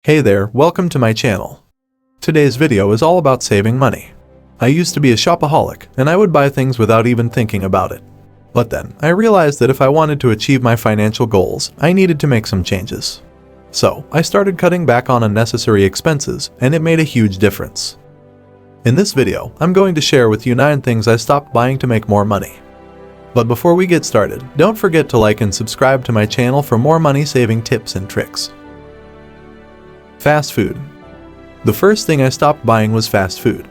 Hey there, welcome to my channel. Today's video is all about saving money. I used to be a shopaholic, and I would buy things without even thinking about it. But then, I realized that if I wanted to achieve my financial goals, I needed to make some changes. So, I started cutting back on unnecessary expenses, and it made a huge difference. In this video, I'm going to share with you 9 things I stopped buying to make more money. But before we get started, don't forget to like and subscribe to my channel for more money-saving tips and tricks. Fast food. The first thing I stopped buying was fast food.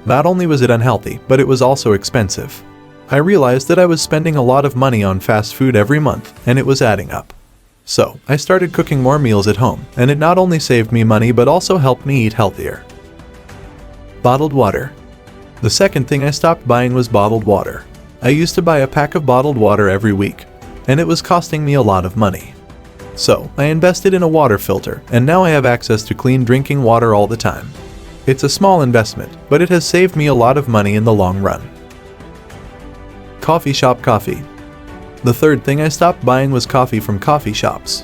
Not only was it unhealthy, but it was also expensive. I realized that I was spending a lot of money on fast food every month, and it was adding up. So, I started cooking more meals at home, and it not only saved me money but also helped me eat healthier. Bottled water. The second thing I stopped buying was bottled water. I used to buy a pack of bottled water every week, and it was costing me a lot of money. So, I invested in a water filter, and now I have access to clean drinking water all the time. It's a small investment, but it has saved me a lot of money in the long run. Coffee shop coffee. The third thing I stopped buying was coffee from coffee shops.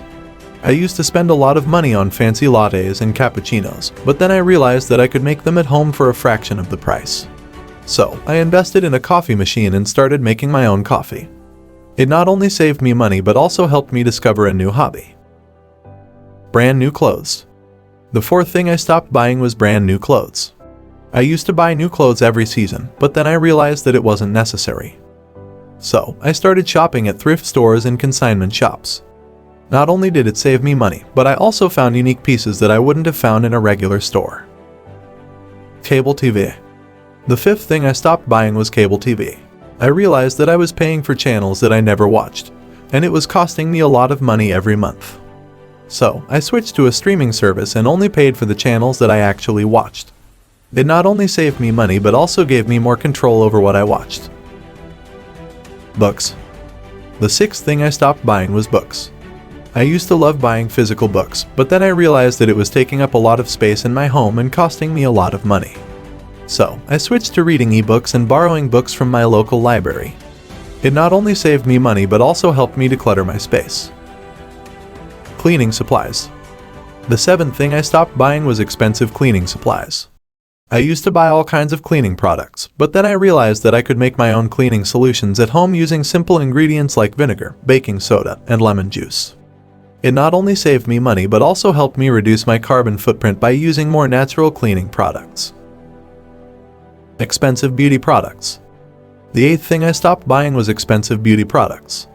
I used to spend a lot of money on fancy lattes and cappuccinos, but then I realized that I could make them at home for a fraction of the price. So, I invested in a coffee machine and started making my own coffee. It not only saved me money but also helped me discover a new hobby. Brand new clothes. The fourth thing I stopped buying was brand new clothes. I used to buy new clothes every season, but then I realized that it wasn't necessary. So, I started shopping at thrift stores and consignment shops. Not only did it save me money, but I also found unique pieces that I wouldn't have found in a regular store. Cable TV. The fifth thing I stopped buying was cable TV. I realized that I was paying for channels that I never watched, and it was costing me a lot of money every month. So, I switched to a streaming service and only paid for the channels that I actually watched. It not only saved me money but also gave me more control over what I watched. Books. The sixth thing I stopped buying was books. I used to love buying physical books, but then I realized that it was taking up a lot of space in my home and costing me a lot of money. So, I switched to reading ebooks and borrowing books from my local library. It not only saved me money but also helped me declutter my space. Cleaning supplies. The seventh thing I stopped buying was expensive cleaning supplies. I used to buy all kinds of cleaning products, but then I realized that I could make my own cleaning solutions at home using simple ingredients like vinegar, baking soda, and lemon juice. It not only saved me money but also helped me reduce my carbon footprint by using more natural cleaning products. Expensive beauty products. The eighth thing I stopped buying was expensive beauty products.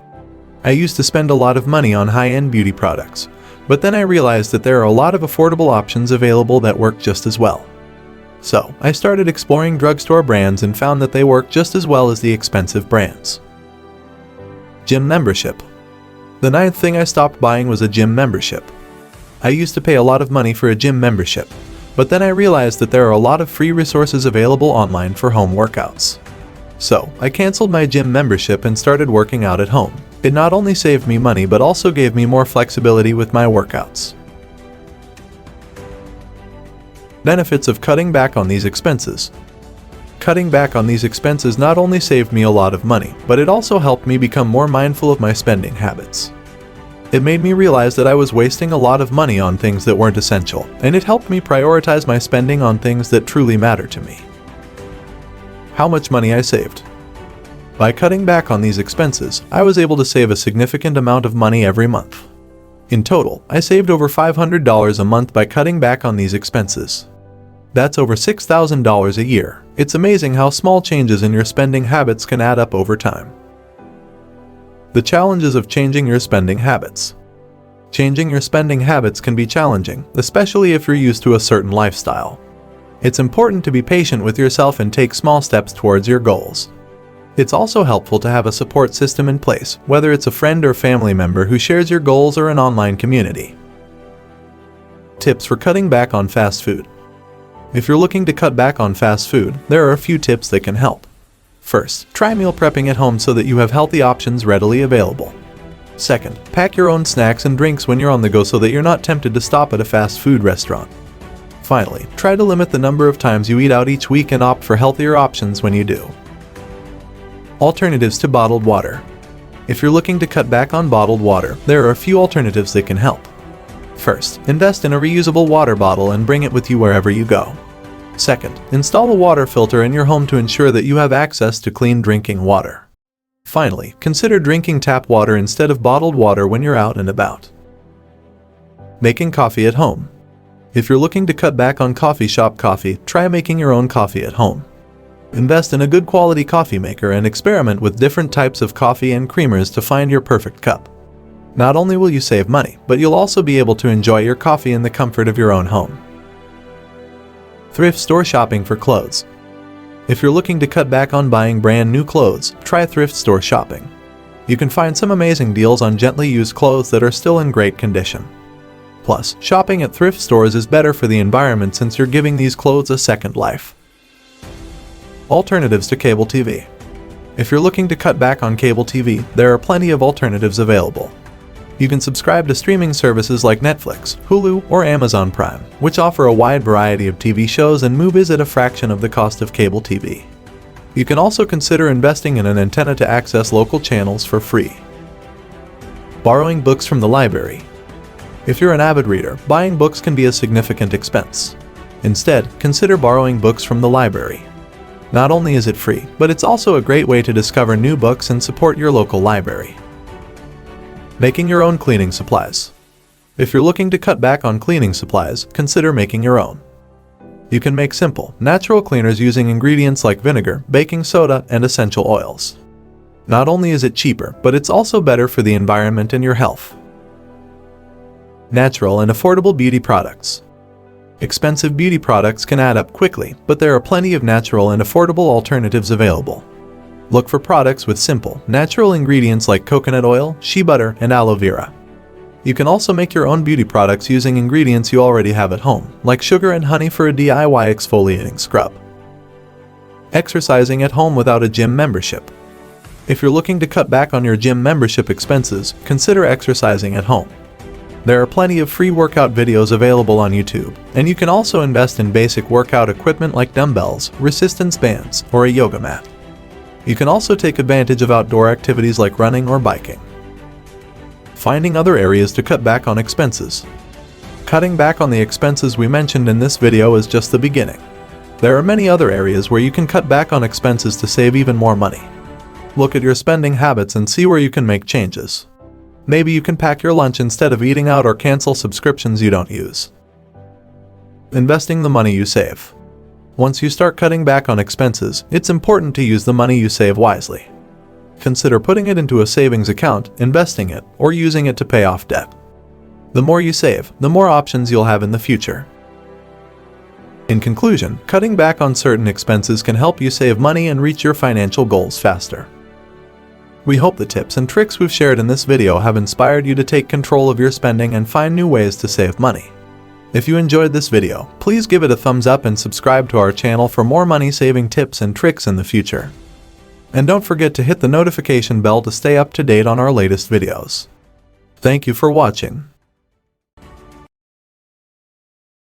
I used to spend a lot of money on high-end beauty products, but then I realized that there are a lot of affordable options available that work just as well. So, I started exploring drugstore brands and found that they work just as well as the expensive brands. Gym membership. The ninth thing I stopped buying was a gym membership. I used to pay a lot of money for a gym membership, but then I realized that there are a lot of free resources available online for home workouts. So, I canceled my gym membership and started working out at home. It not only saved me money but also gave me more flexibility with my workouts. Benefits of cutting back on these expenses. Cutting back on these expenses not only saved me a lot of money, but it also helped me become more mindful of my spending habits. It made me realize that I was wasting a lot of money on things that weren't essential, and it helped me prioritize my spending on things that truly matter to me. How much money I saved. By cutting back on these expenses, I was able to save a significant amount of money every month. In total, I saved over $500 a month by cutting back on these expenses. That's over $6,000 a year. It's amazing how small changes in your spending habits can add up over time. The challenges of changing your spending habits. Changing your spending habits can be challenging, especially if you're used to a certain lifestyle. It's important to be patient with yourself and take small steps towards your goals. It's also helpful to have a support system in place, whether it's a friend or family member who shares your goals or an online community. Tips for cutting back on fast food. If you're looking to cut back on fast food, there are a few tips that can help. First, try meal prepping at home so that you have healthy options readily available. Second, pack your own snacks and drinks when you're on the go so that you're not tempted to stop at a fast food restaurant. Finally, try to limit the number of times you eat out each week and opt for healthier options when you do. Alternatives to bottled water. If you're looking to cut back on bottled water, there are a few alternatives that can help. First, invest in a reusable water bottle and bring it with you wherever you go. Second, install a water filter in your home to ensure that you have access to clean drinking water. Finally, consider drinking tap water instead of bottled water when you're out and about. Making coffee at home. If you're looking to cut back on coffee shop coffee, try making your own coffee at home. Invest in a good quality coffee maker and experiment with different types of coffee and creamers to find your perfect cup. Not only will you save money, but you'll also be able to enjoy your coffee in the comfort of your own home. Thrift store shopping for clothes. If you're looking to cut back on buying brand new clothes, try thrift store shopping. You can find some amazing deals on gently used clothes that are still in great condition. Plus, shopping at thrift stores is better for the environment since you're giving these clothes a second life. Alternatives to cable TV. If you're looking to cut back on cable TV, there are plenty of alternatives available. You can subscribe to streaming services like Netflix, Hulu, or Amazon Prime, which offer a wide variety of TV shows and movies at a fraction of the cost of cable TV. You can also consider investing in an antenna to access local channels for free. Borrowing books from the library. If you're an avid reader, buying books can be a significant expense. Instead, consider borrowing books from the library. Not only is it free, but it's also a great way to discover new books and support your local library. Making your own cleaning supplies. If you're looking to cut back on cleaning supplies, consider making your own. You can make simple, natural cleaners using ingredients like vinegar, baking soda, and essential oils. Not only is it cheaper, but it's also better for the environment and your health. Natural and affordable beauty products. Expensive beauty products can add up quickly, but there are plenty of natural and affordable alternatives available. Look for products with simple, natural ingredients like coconut oil, shea butter, and aloe vera. You can also make your own beauty products using ingredients you already have at home, like sugar and honey for a DIY exfoliating scrub. Exercising at home without a gym membership. If you're looking to cut back on your gym membership expenses, consider exercising at home. There are plenty of free workout videos available on YouTube, and you can also invest in basic workout equipment like dumbbells, resistance bands, or a yoga mat. You can also take advantage of outdoor activities like running or biking. Finding other areas to cut back on expenses. Cutting back on the expenses we mentioned in this video is just the beginning. There are many other areas where you can cut back on expenses to save even more money. Look at your spending habits and see where you can make changes. Maybe you can pack your lunch instead of eating out or cancel subscriptions you don't use. Investing the money you save. Once you start cutting back on expenses, it's important to use the money you save wisely. Consider putting it into a savings account, investing it, or using it to pay off debt. The more you save, the more options you'll have in the future. In conclusion, cutting back on certain expenses can help you save money and reach your financial goals faster. We hope the tips and tricks we've shared in this video have inspired you to take control of your spending and find new ways to save money. If you enjoyed this video, please give it a thumbs up and subscribe to our channel for more money-saving tips and tricks in the future. And don't forget to hit the notification bell to stay up to date on our latest videos. Thank you for watching.